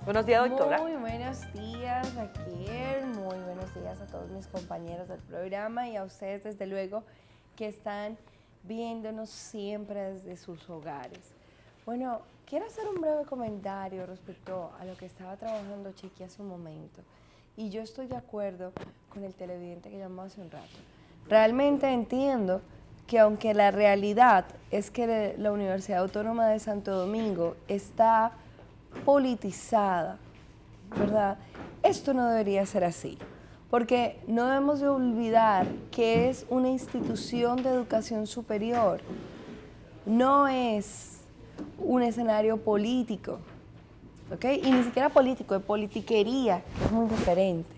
Buenos días, doctora. Muy buenos días, Raquel. Muy buenos días a todos mis compañeros del programa y a ustedes, desde luego, que están viéndonos siempre desde sus hogares. Bueno, quiero hacer un breve comentario respecto a lo que estaba trabajando Chiqui hace un momento. Y yo estoy de acuerdo con el televidente que llamó hace un rato. Realmente entiendo que aunque la realidad es que la Universidad Autónoma de Santo Domingo está politizada, ¿verdad? Esto no debería ser así, porque no debemos de olvidar que es una institución de educación superior, no es un escenario político, ¿ok? Y ni siquiera político, de politiquería, que es muy diferente,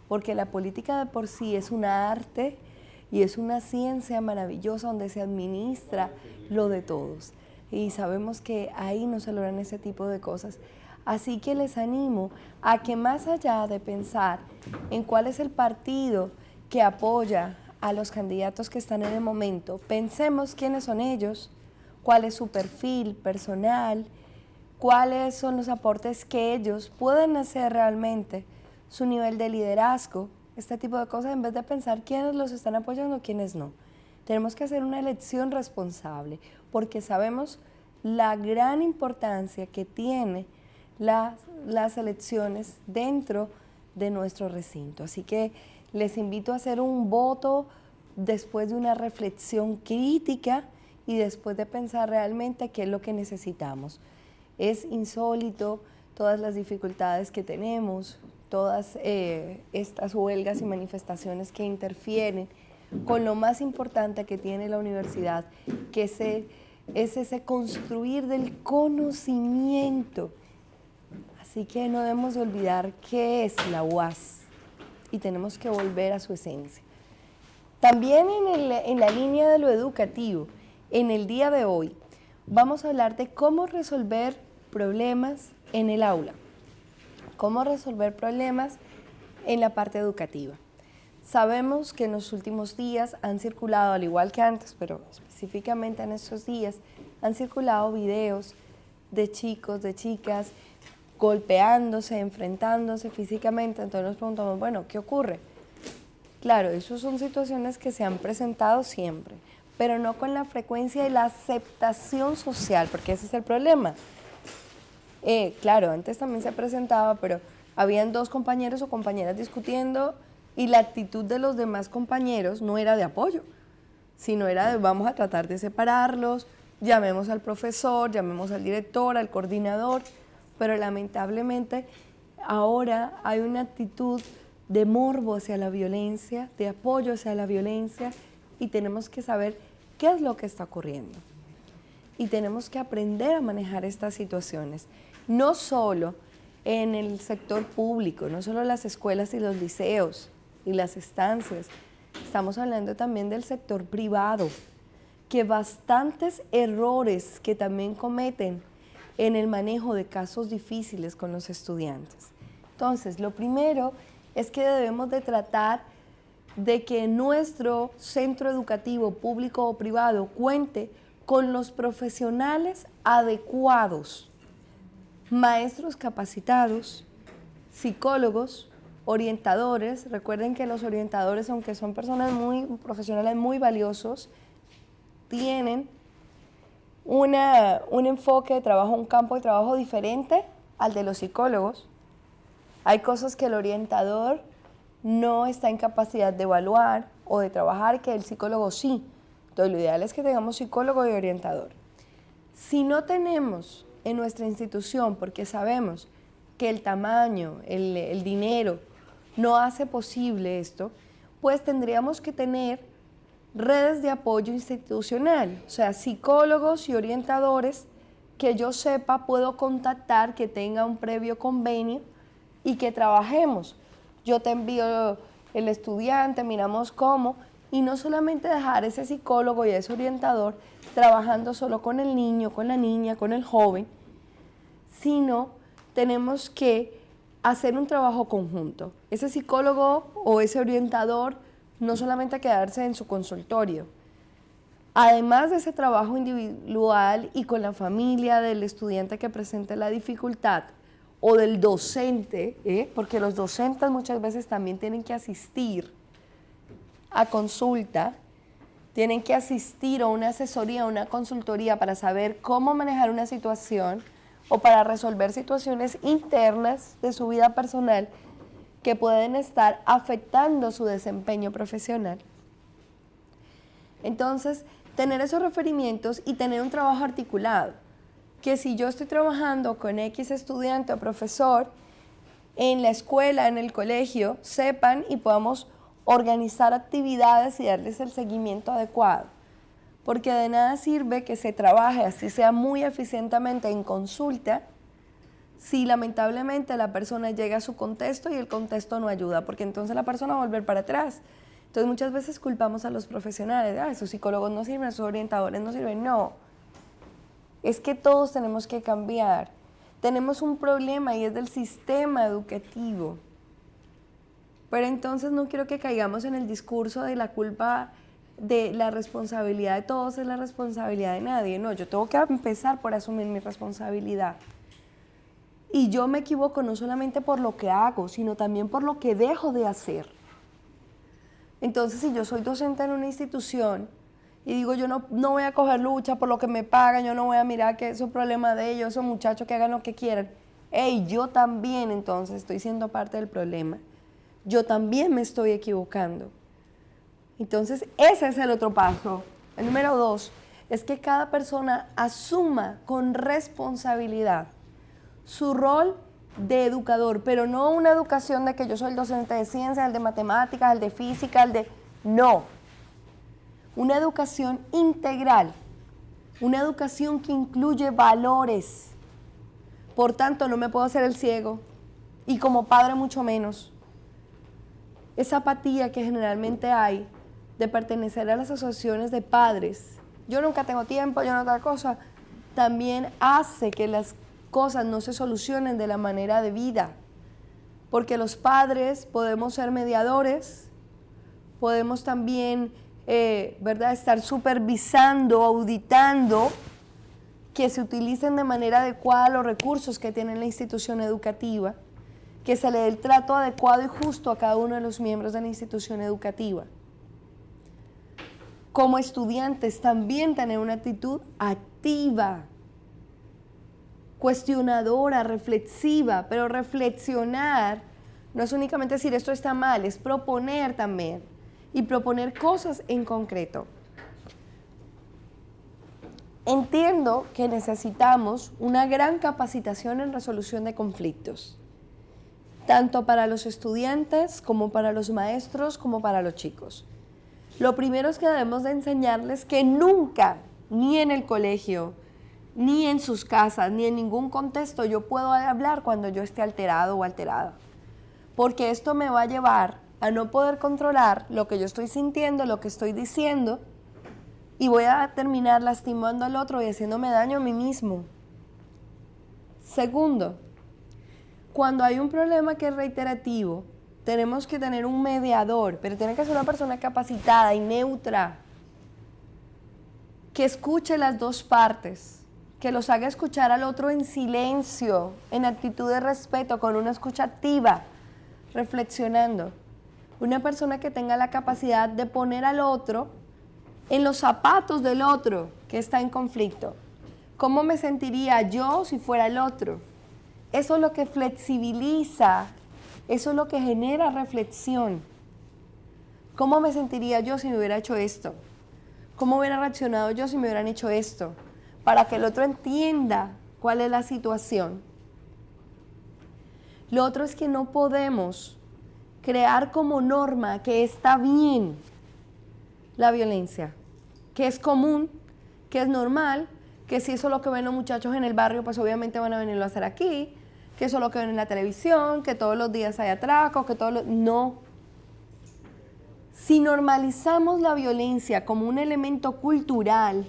porque la política de por sí es un arte y es una ciencia maravillosa donde se administra lo de todos. Y sabemos que ahí no se logran ese tipo de cosas. Así que les animo a que más allá de pensar en cuál es el partido que apoya a los candidatos que están en el momento, pensemos quiénes son ellos, cuál es su perfil personal, cuáles son los aportes que ellos pueden hacer realmente, su nivel de liderazgo, este tipo de cosas, en vez de pensar quiénes los están apoyando, quiénes no. Tenemos que hacer una elección responsable, porque sabemos la gran importancia que tiene las elecciones dentro de nuestro recinto. Así que les invito a hacer un voto después de una reflexión crítica y después de pensar realmente qué es lo que necesitamos. Es insólito todas las dificultades que tenemos, todas estas huelgas y manifestaciones que interfieren con lo más importante que tiene la universidad, que es ese construir del conocimiento. Así que no debemos de olvidar qué es la UAS y tenemos que volver a su esencia. También en la línea de lo educativo, en el día de hoy, vamos a hablar de cómo resolver problemas en el aula, cómo resolver problemas en la parte educativa. Sabemos que en los últimos días han circulado, al igual que antes, pero específicamente en estos días, han circulado videos de chicos, de chicas, golpeándose, enfrentándose físicamente. Entonces nos preguntamos, bueno, ¿qué ocurre? Claro, esas son situaciones que se han presentado siempre, pero no con la frecuencia y la aceptación social, porque ese es el problema. Claro, antes también se presentaba, pero habían dos compañeros o compañeras discutiendo y la actitud de los demás compañeros no era de apoyo, sino era de vamos a tratar de separarlos, llamemos al profesor, llamemos al director, al coordinador, pero lamentablemente ahora hay una actitud de morbo hacia la violencia, de apoyo hacia la violencia, y tenemos que saber qué es lo que está ocurriendo. Y tenemos que aprender a manejar estas situaciones, no solo en el sector público, no solo las escuelas y los liceos y las estancias, estamos hablando también del sector privado, que bastantes errores que también cometen en el manejo de casos difíciles con los estudiantes. Entonces, lo primero es que debemos de tratar de que nuestro centro educativo público o privado cuente con los profesionales adecuados, maestros capacitados, psicólogos, orientadores. Recuerden que los orientadores, aunque son personas muy profesionales, muy valiosos, tienen un enfoque de trabajo, un campo de trabajo diferente al de los psicólogos. Hay cosas que el orientador no está en capacidad de evaluar o de trabajar, que el psicólogo sí. Entonces, lo ideal es que tengamos psicólogo y orientador. Si no tenemos en nuestra institución, porque sabemos que el tamaño, el dinero, no hace posible esto, pues tendríamos que tener redes de apoyo institucional, o sea, psicólogos y orientadores que yo sepa puedo contactar, que tenga un previo convenio y que trabajemos. Yo te envío el estudiante, miramos cómo, y no solamente dejar ese psicólogo y ese orientador trabajando solo con el niño, con la niña, con el joven, sino tenemos que hacer un trabajo conjunto. Ese psicólogo o ese orientador no solamente quedarse en su consultorio. Además de ese trabajo individual y con la familia del estudiante que presente la dificultad, o del docente, porque los docentes muchas veces también tienen que asistir a consulta, tienen que asistir a una asesoría, a una consultoría para saber cómo manejar una situación o para resolver situaciones internas de su vida personal que pueden estar afectando su desempeño profesional. Entonces, tener esos referimientos y tener un trabajo articulado, que si yo estoy trabajando con X estudiante o profesor en la escuela, en el colegio, sepan y podamos organizar actividades y darles el seguimiento adecuado. Porque de nada sirve que se trabaje así sea muy eficientemente en consulta si lamentablemente la persona llega a su contexto y el contexto no ayuda, porque entonces la persona va a volver para atrás. Entonces muchas veces culpamos a los profesionales, esos psicólogos no sirven, esos orientadores no sirven. No, es que todos tenemos que cambiar. Tenemos un problema y es del sistema educativo. Pero entonces no quiero que caigamos en el discurso de la culpa, de la responsabilidad de todos es la responsabilidad de nadie. No, yo tengo que empezar por asumir mi responsabilidad. Y yo me equivoco no solamente por lo que hago, sino también por lo que dejo de hacer. Entonces, si yo soy docente en una institución y digo, yo no voy a coger lucha por lo que me pagan, yo no voy a mirar que eso es problema de ellos, esos muchachos que hagan lo que quieran. Yo también entonces estoy siendo parte del problema. Yo también me estoy equivocando. Entonces, ese es el otro paso. El número 2 es que cada persona asuma con responsabilidad su rol de educador, pero no una educación de que yo soy el docente de ciencias, el de matemáticas, el de física, No. Una educación integral, una educación que incluye valores. Por tanto, no me puedo hacer el ciego, y como padre mucho menos. Esa apatía que generalmente hay de pertenecer a las asociaciones de padres, yo nunca tengo tiempo, yo no otra cosa, también hace que las cosas no se solucionen de la manera debida, porque los padres podemos ser mediadores, podemos también estar supervisando, auditando que se utilicen de manera adecuada los recursos que tiene la institución educativa, que se le dé el trato adecuado y justo a cada uno de los miembros de la institución educativa. Como estudiantes también tener una actitud activa, cuestionadora, reflexiva, pero reflexionar no es únicamente decir esto está mal, es proponer también y proponer cosas en concreto. Entiendo que necesitamos una gran capacitación en resolución de conflictos, tanto para los estudiantes como para los maestros como para los chicos. Lo primero es que debemos de enseñarles que nunca, ni en el colegio, ni en sus casas, ni en ningún contexto yo puedo hablar cuando yo esté alterado o alterada. Porque esto me va a llevar a no poder controlar lo que yo estoy sintiendo, lo que estoy diciendo, y voy a terminar lastimando al otro y haciéndome daño a mí mismo. Segundo, cuando hay un problema que es reiterativo, tenemos que tener un mediador, pero tiene que ser una persona capacitada y neutra, que escuche las dos partes, que los haga escuchar al otro en silencio, en actitud de respeto, con una escucha activa, reflexionando. Una persona que tenga la capacidad de poner al otro en los zapatos del otro que está en conflicto. ¿Cómo me sentiría yo si fuera el otro? Eso es lo que flexibiliza, eso es lo que genera reflexión. ¿Cómo me sentiría yo si me hubiera hecho esto? ¿Cómo hubiera reaccionado yo si me hubieran hecho esto? Para que el otro entienda cuál es la situación. Lo otro es que no podemos crear como norma que está bien la violencia, que es común, que es normal, que si eso es lo que ven los muchachos en el barrio, pues obviamente van a venirlo a hacer aquí, que eso es lo que ven en la televisión, que todos los días hay atracos, que todos los... No. Si normalizamos la violencia como un elemento cultural,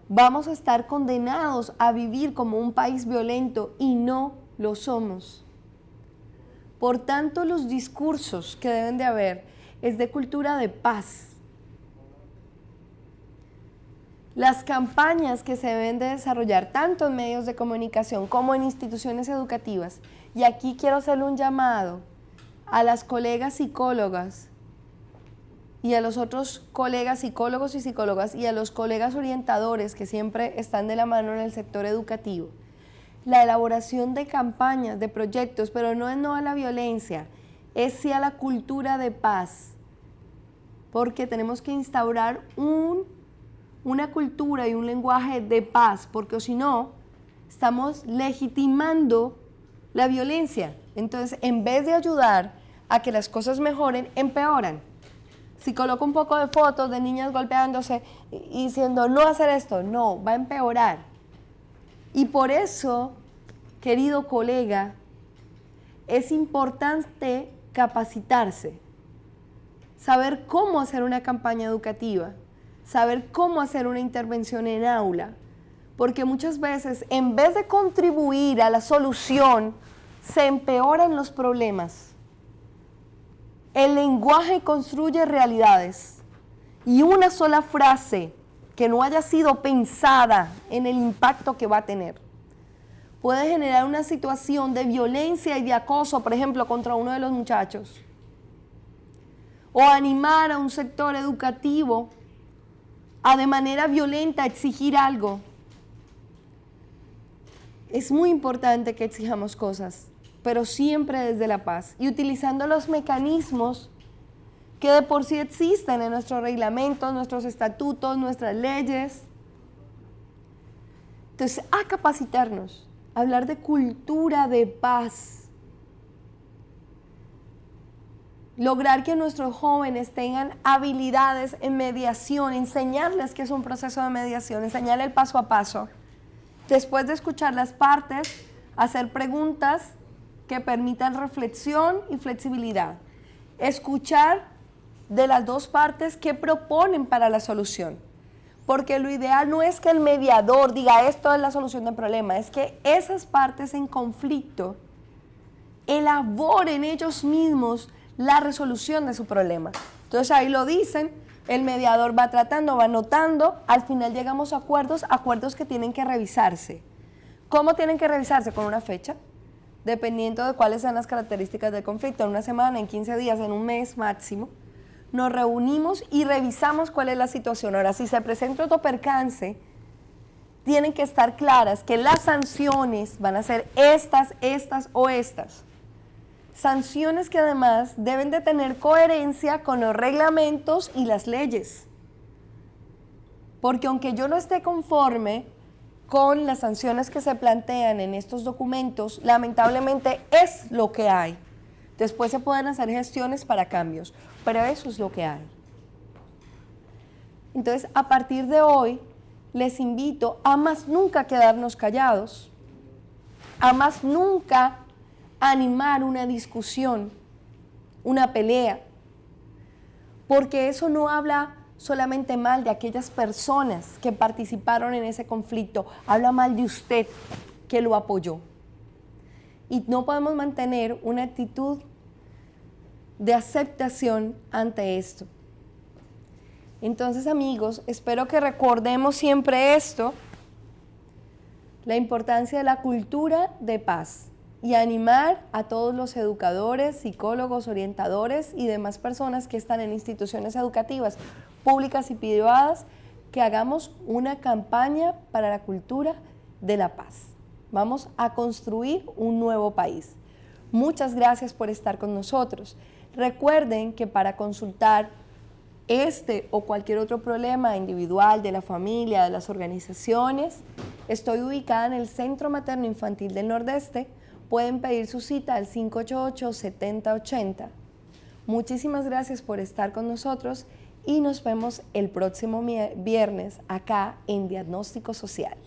vamos a estar condenados a vivir como un país violento y no lo somos. Por tanto, los discursos que deben de haber es de cultura de paz. Las campañas que se deben de desarrollar tanto en medios de comunicación como en instituciones educativas, y aquí quiero hacerle un llamado a las colegas psicólogas y a los otros colegas psicólogos y psicólogas y a los colegas orientadores que siempre están de la mano en el sector educativo. La elaboración de campañas, de proyectos, pero no es no a la violencia, es sí a la cultura de paz, porque tenemos que instaurar una cultura y un lenguaje de paz, porque si no, estamos legitimando la violencia. Entonces, en vez de ayudar a que las cosas mejoren, empeoran. Si coloco un poco de fotos de niñas golpeándose y diciendo no hacer esto, no, va a empeorar. Y por eso, querido colega, es importante capacitarse, saber cómo hacer una campaña educativa, saber cómo hacer una intervención en aula, porque muchas veces en vez de contribuir a la solución, se empeoran los problemas. El lenguaje construye realidades y una sola frase que no haya sido pensada en el impacto que va a tener puede generar una situación de violencia y de acoso, por ejemplo, contra uno de los muchachos, o animar a un sector educativo a de manera violenta exigir algo. Es muy importante que exijamos cosas, pero siempre desde la paz y utilizando los mecanismos que de por sí existen en nuestros reglamentos, nuestros estatutos, nuestras leyes. Entonces, a capacitarnos, a hablar de cultura de paz, lograr que nuestros jóvenes tengan habilidades en mediación, enseñarles qué es un proceso de mediación, enseñarles el paso a paso. Después de escuchar las partes, hacer preguntas que permitan reflexión y flexibilidad. Escuchar de las dos partes qué proponen para la solución. Porque lo ideal no es que el mediador diga esto es la solución del problema, es que esas partes en conflicto elaboren ellos mismos la resolución de su problema. Entonces ahí lo dicen, el mediador va tratando, va anotando, al final llegamos a acuerdos que tienen que revisarse. ¿Cómo tienen que revisarse? Con una fecha, dependiendo de cuáles sean las características del conflicto, en una semana, en 15 días, en un mes máximo. Nos reunimos y revisamos cuál es la situación. Ahora, si se presenta otro percance, tienen que estar claras que las sanciones van a ser estas o estas. Sanciones que además deben de tener coherencia con los reglamentos y las leyes. Porque aunque yo no esté conforme con las sanciones que se plantean en estos documentos, lamentablemente es lo que hay. Después se pueden hacer gestiones para cambios, pero eso es lo que hay. Entonces, a partir de hoy, les invito a más nunca quedarnos callados, a más nunca animar una discusión, una pelea, porque eso no habla solamente mal de aquellas personas que participaron en ese conflicto, habla mal de usted que lo apoyó. Y no podemos mantener una actitud de aceptación ante esto. Entonces, amigos, espero que recordemos siempre esto, la importancia de la cultura de paz y animar a todos los educadores, psicólogos, orientadores y demás personas que están en instituciones educativas, públicas y privadas, que hagamos una campaña para la cultura de la paz. Vamos a construir un nuevo país. Muchas gracias por estar con nosotros. Recuerden que para consultar este o cualquier otro problema individual de la familia, de las organizaciones, estoy ubicada en el Centro Materno Infantil del Nordeste. Pueden pedir su cita al 588-7080. Muchísimas gracias por estar con nosotros y nos vemos el próximo viernes acá en Diagnóstico Social.